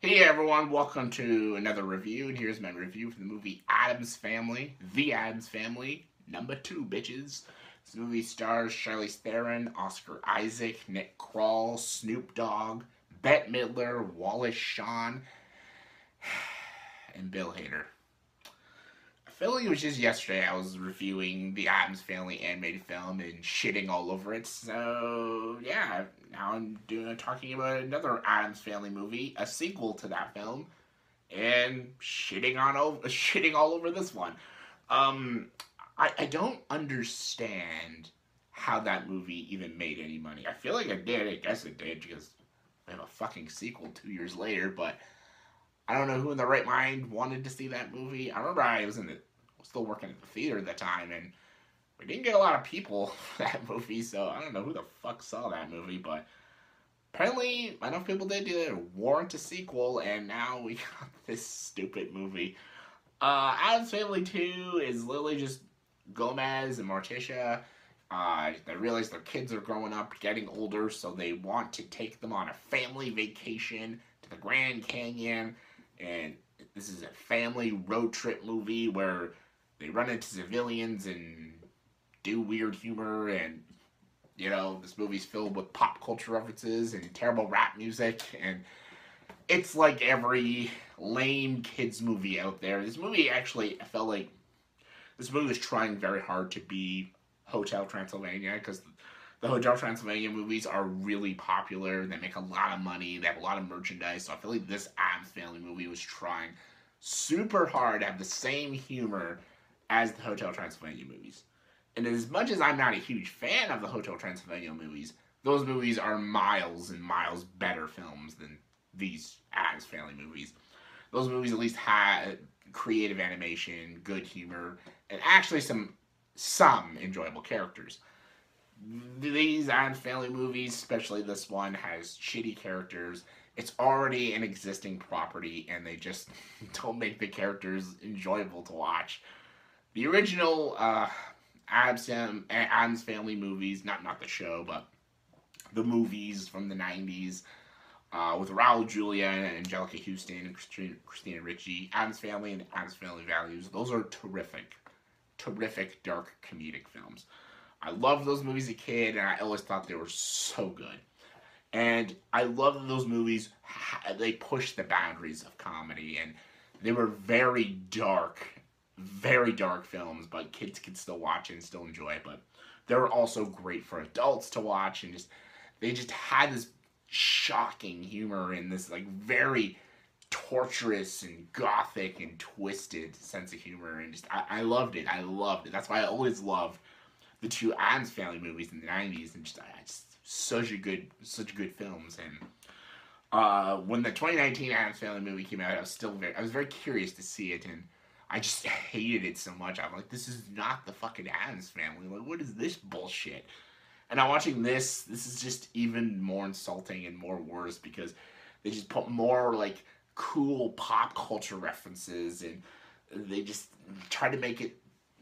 Hey everyone, welcome to another review, and here's my review for the movie Addams Family, The Addams Family, #2, bitches. This movie stars Charlize Theron, Oscar Isaac, Nick Kroll, Snoop Dogg, Bette Midler, Wallace Shawn, and Bill Hader. I feel like it was just yesterday I was reviewing the Addams Family animated film and shitting all over it. So yeah, now I'm talking about another Addams Family movie, a sequel to that film, and shitting all over this one. Um, I don't understand how that movie even made any money. I feel like it did. I guess it did because we have a fucking sequel 2 years later, but I don't know who in the right mind wanted to see that movie. I remember I was still working at the theater at the time, and we didn't get a lot of people for that movie, so I don't know who the fuck saw that movie, but apparently enough people did to warrant a sequel, and now we got this stupid movie. Addams Family 2 is literally just Gomez and Morticia. They realize their kids are growing up, getting older, so they want to take them on a family vacation to the Grand Canyon. And this is a family road trip movie where they run into civilians and do weird humor. And, this movie's filled with pop culture references and terrible rap music. And it's like every lame kids movie out there. This movie actually, I felt like this movie was trying very hard to be Hotel Transylvania, because the Hotel Transylvania movies are really popular. They make a lot of money. They have a lot of merchandise. So I feel like this Addams Family movie was trying super hard to have the same humor as the Hotel Transylvania movies. And as much as I'm not a huge fan of the Hotel Transylvania movies, those movies are miles and miles better films than these Addams Family movies. Those movies at least had creative animation, good humor, and actually some enjoyable characters. These Addams Family movies, especially this one, has shitty characters. It's already an existing property, and they just don't make the characters enjoyable to watch. The original Addams Family movies, not the show, but the movies from the 90s, with Raul Julia and Angelica Houston and Christina Ricci, Addams Family and Addams Family Values, those are terrific dark comedic films. I loved those movies as a kid, and I always thought they were so good. And I love that those movies, they pushed the boundaries of comedy, and they were very dark films, but kids could still watch it and still enjoy it. But they were also great for adults to watch, and they just had this shocking humor and this like very torturous and gothic and twisted sense of humor, and I loved it. I loved it. That's why I always loved the two Addams Family movies in the 90s, and just such good films. And when the 2019 Addams Family movie came out, I was very curious to see it, and I just hated it so much. I'm like, this is not the fucking Addams Family. Like, what is this bullshit? And I'm watching this is just even more insulting and more worse, because they just put more like cool pop culture references, and they just try to make it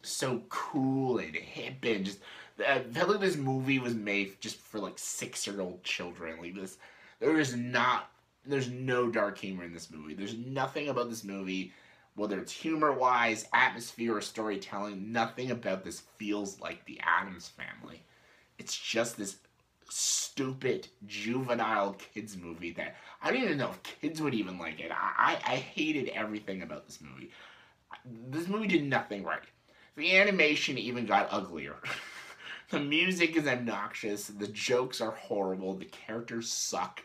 so cool and hip, and just I felt like this movie was made just for like 6-year-old children. Like this, there's no dark humor in this movie. There's nothing about this movie, whether it's humor wise, atmosphere, or storytelling. Nothing about this feels like the Addams Family. It's just this stupid juvenile kids movie that I don't even know if kids would even like it. I hated everything about this movie. This movie did nothing right. The animation even got uglier. The music is obnoxious. The jokes are horrible. The characters suck.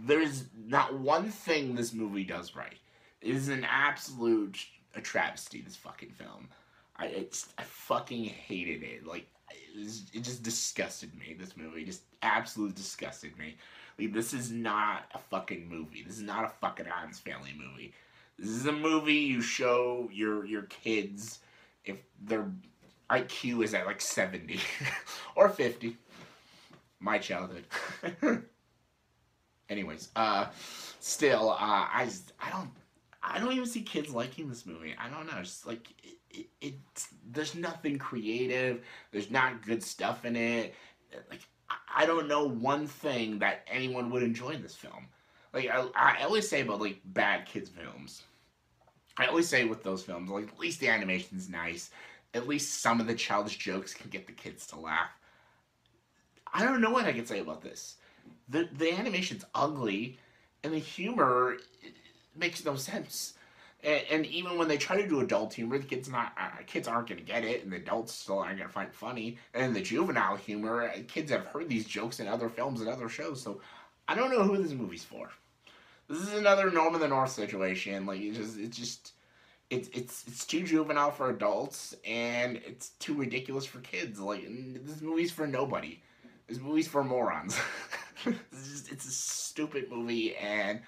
There's not one thing this movie does right. It is an absolute a travesty, this fucking film. I fucking hated it. Like, it just disgusted me, this movie. Just absolutely disgusted me. Like, this is not a fucking movie. This is not a fucking Addams Family movie. This is a movie you show your kids if their IQ is at like 70 or 50. My childhood. Anyways, still, I don't even see kids liking this movie. I don't know. Just like there's nothing creative. There's not good stuff in it. Like, I don't know one thing that anyone would enjoy in this film. Like I always say about like bad kids films. I always say with those films, like at least the animation's nice. At least some of the childish jokes can get the kids to laugh. I don't know what I can say about this. The animation's ugly, and the humor makes no sense. And even when they try to do adult humor, the kids aren't gonna get it, and the adults still aren't gonna find it funny. And the juvenile humor, kids have heard these jokes in other films and other shows, so I don't know who this movie's for. This is another Norm in the North situation. Like it's too juvenile for adults, and it's too ridiculous for kids. Like this movie's for nobody. This movie's for morons. It's a stupid movie, and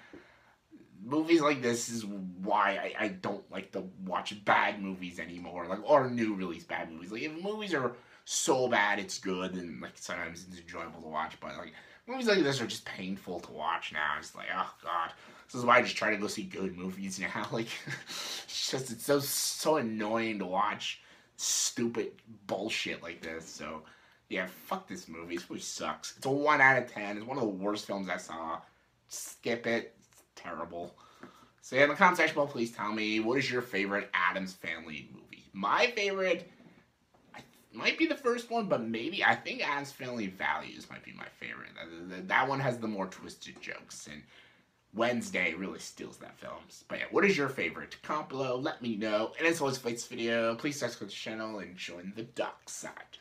movies like this is why I don't like to watch bad movies anymore, like, or new release bad movies. Like if movies are so bad it's good, and like sometimes it's enjoyable to watch, but like movies like this are just painful to watch now. It's like, oh god. This is why I just try to go see good movies now. Like it's so annoying to watch stupid bullshit like this. So yeah, fuck this movie. This movie sucks. It's a 1 out of 10. It's one of the worst films I saw. Skip it. It's terrible. So yeah, in the comment section below, please tell me, what is your favorite Addams Family movie? My favorite might be the first one, but maybe, I think Addams Family Values might be my favorite. That one has the more twisted jokes, and Wednesday really steals that film. But yeah, what is your favorite? Comment below, let me know. And as always, for this video, please subscribe to the channel and join the dark side.